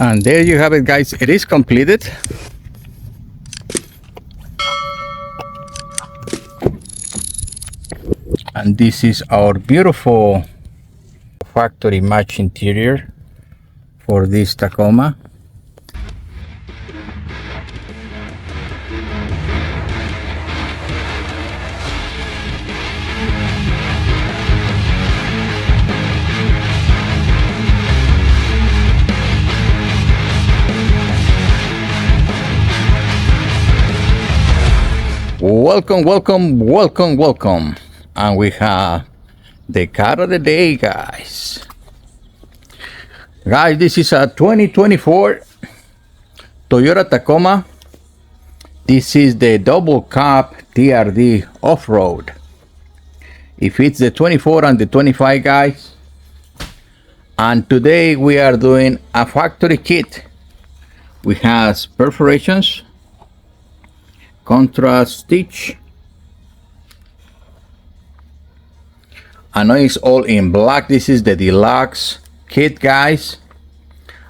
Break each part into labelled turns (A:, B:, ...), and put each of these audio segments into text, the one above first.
A: And there you have it, guys. It is completed. And this is our beautiful factory match interior for this Tacoma. Welcome. And we have the car of the day, guys. This is a 2024 Toyota Tacoma. This is the double cab TRD off-road. It fits the 24 and the 25, guys. And today we are doing a factory kit. We have perforations, contrast stitch. I know it's all in black. This is the deluxe kit, guys.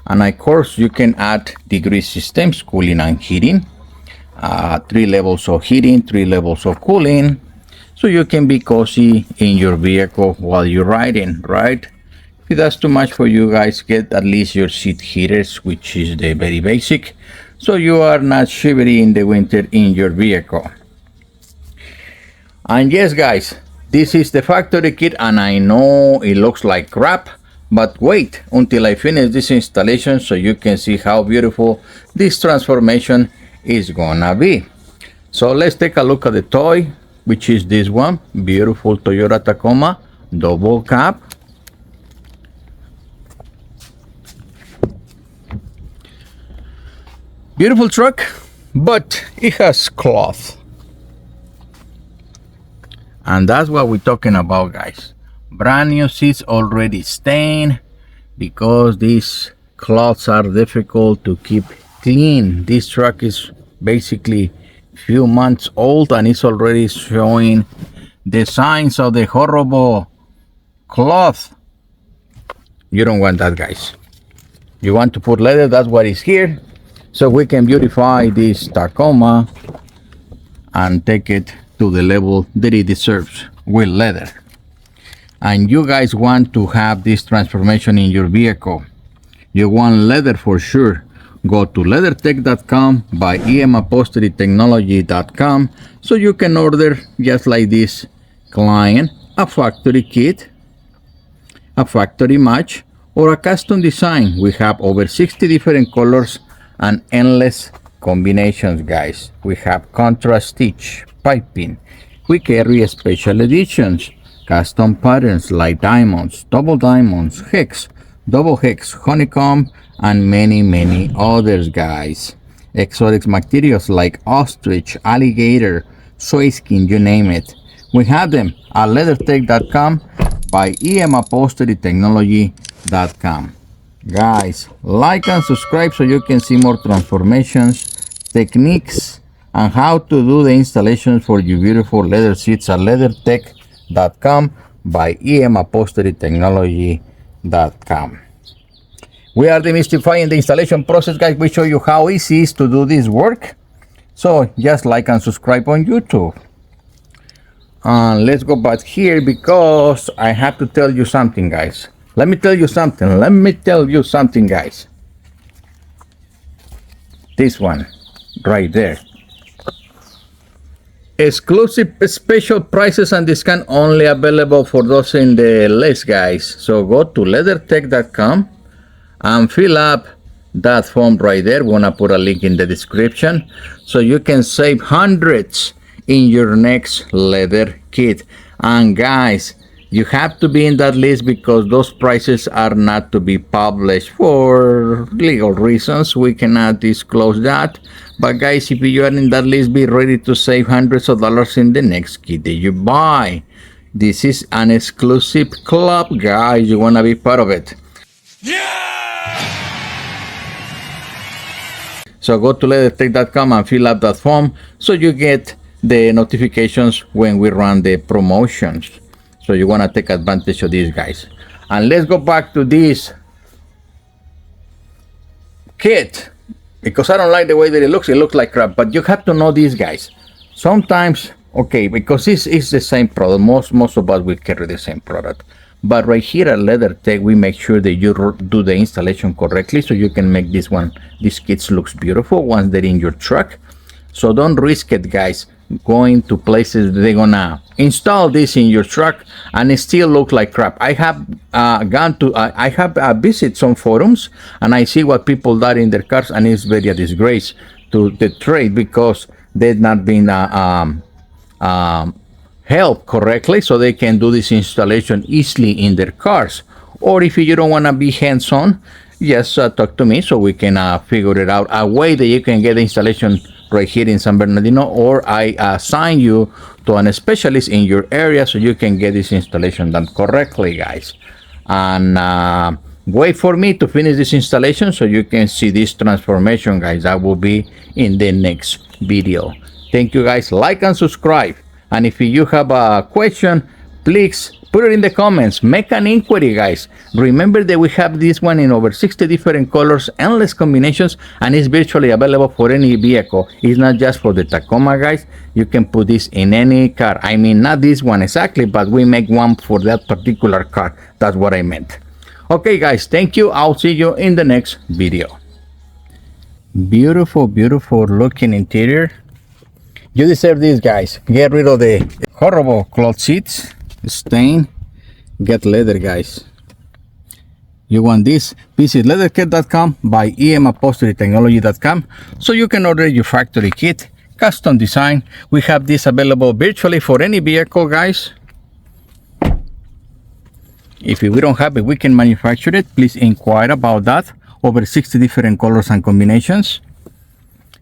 A: And of course you can add degree systems, cooling and heating, 3 levels of heating, 3 levels of cooling, so you can be cozy in your vehicle while you're riding, right? If that's too much for you guys, get at least your seat heaters, which is the very basic, so you are not shivery in the winter in your vehicle. And yes, guys, this is the factory kit, and I know it looks like crap, but wait until I finish this installation so you can see how beautiful this transformation is gonna be. So let's take a look at the toy, which is this one, beautiful Toyota Tacoma double cab. Beautiful truck, but it has cloth. And that's what we're talking about, guys. Brand new seats already stained because these cloths are difficult to keep clean. This truck is basically few months old and it's already showing the signs of the horrible cloth. You don't want that, guys. You want to put leather, that's what is here, so we can beautify this Tacoma and take it to the level that it deserves with leather. And you guys want to have this transformation in your vehicle. You want leather for sure. Go to LeatherTeck.com, buy EM Upholstery Technology.com, so you can order just like this client a factory kit, a factory match, or a custom design. We have over 60 different colors and endless combinations, guys. We have contrast stitch, piping. We carry special editions, custom patterns like diamonds, double diamonds, hex, double hex, honeycomb, and many others, guys. Exotic materials like ostrich, alligator, soy skin, you name it. We have them at LeatherTeck.com by EM Upholstery Technology.com. Guys, like and subscribe so you can see more transformations, techniques, and how to do the installations for your beautiful leather seats at LeatherTeck.com by EM Upholstery Technology.com. We are demystifying the installation process, guys. We show you how easy it is to do this work. So just like and subscribe on YouTube. And let's go back here because I have to tell you something, guys. Let me tell you something, guys. This one right there. Exclusive special prices and discount only available for those in the list, guys. So go to LeatherTeck.com and fill up that form right there. We're gonna put a link in the description so you can save hundreds in your next leather kit. And guys, you have to be in that list because those prices are not to be published for legal reasons. We cannot disclose that. But guys, if you are in that list, be ready to save hundreds of dollars in the next kit that you buy. This is an exclusive club, guys. You wanna be part of it. Yeah! So go to LeatherTeck.com and fill up that form so you get the notifications when we run the promotions. So you want to take advantage of these, guys. And let's go back to this kit, because I don't like the way that it looks like crap. But you have to know these guys. Sometimes, okay, because this is the same product. Most of us will carry the same product. But right here at LeatherTeck, we make sure that you do the installation correctly, so you can make these kits looks beautiful once they're in your truck. So don't risk it, guys, going to places they're gonna install this in your truck and it still look like crap. I have visited some forums and I see what people done in their cars, and it's very a disgrace to the trade because they've not been helped correctly, so they can do this installation easily in their cars. Or if you don't want to be hands-on, just talk to me so we can figure it out a way that you can get the installation right here in San Bernardino, or I assign you to a specialist in your area so you can get this installation done correctly, guys. And wait for me to finish this installation so you can see this transformation, guys. That will be in the next video. Thank you, guys. Like and subscribe. And if you have a question, please put it in the comments. Make an inquiry, guys. Remember that we have this one in over 60 different colors, endless combinations, and it's virtually available for any vehicle. It's not just for the Tacoma, guys. You can put this in any car. I mean, not this one exactly, but we make one for that particular car. That's what I meant. Okay, guys, thank you. I'll see you in the next video. Beautiful, beautiful looking interior. You deserve this, guys. Get rid of the horrible cloth seats, stain, get leather, guys. You want this? Visit LeatherTeck.com, by EM Upholstery Technology.com, so you can order your factory kit, custom design. We have this available virtually for any vehicle, guys. If we don't have it, we can manufacture it. Please inquire about that. Over 60 different colors and combinations.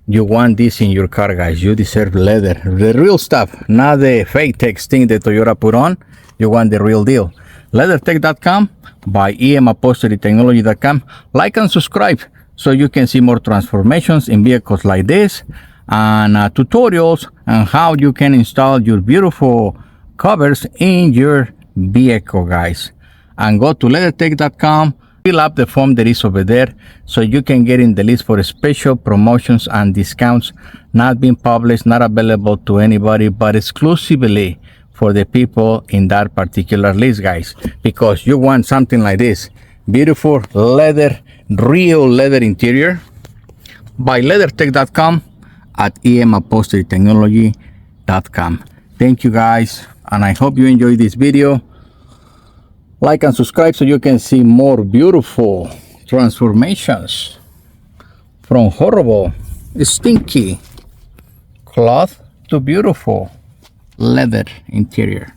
A: You want this in your car, guys. You deserve leather, the real stuff, not the fake text thing that Toyota put on. You want the real deal. LeatherTeck.com, by EM Upholstery Technology.com. Like and subscribe so you can see more transformations in vehicles like this, and tutorials on how you can install your beautiful covers in your vehicle, guys. And go to LeatherTeck.com. Fill up the form that is over there so you can get in the list for special promotions and discounts not being published, not available to anybody, but exclusively for the people in that particular list, guys, because you want something like this beautiful leather, real leather interior, by LeatherTeck.com at EM Upholstery Technology.com. Thank you, guys, and I hope you enjoyed this video. Like and subscribe so you can see more beautiful transformations from horrible, stinky cloth to beautiful leather interior.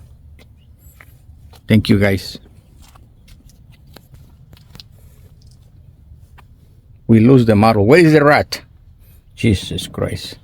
A: Thank you, guys. We lose the model. Where is the rat? Jesus Christ.